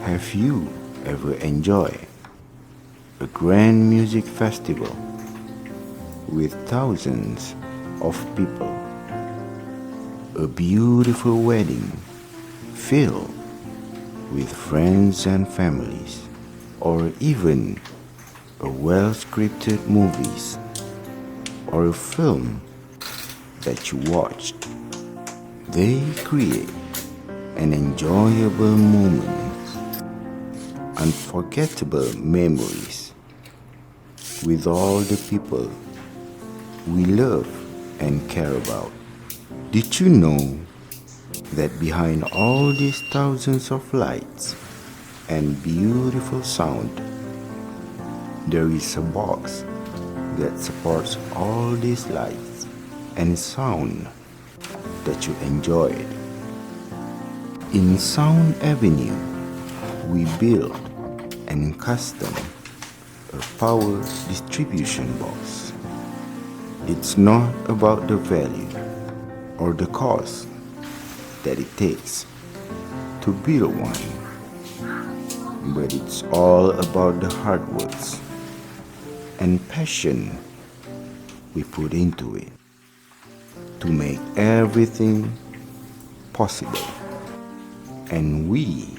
Have you ever enjoyed a grand music festival with thousands of people? A beautiful wedding filled with friends and families, or even a well-scripted movies or a film that you watched. They create an enjoyable moments, unforgettable memories with all the people we love and care about. Did you know that behind all these thousands of lights and beautiful sound, there is a box that supports all these lights and sound that you enjoyed? In Sound Avenue, we built and custom a power distribution box. It's not about the value or the cost that it takes to build one, but it's all about the hard works and passion we put into it to make everything possible. And we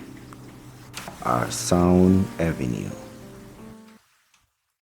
are Sound Avenue.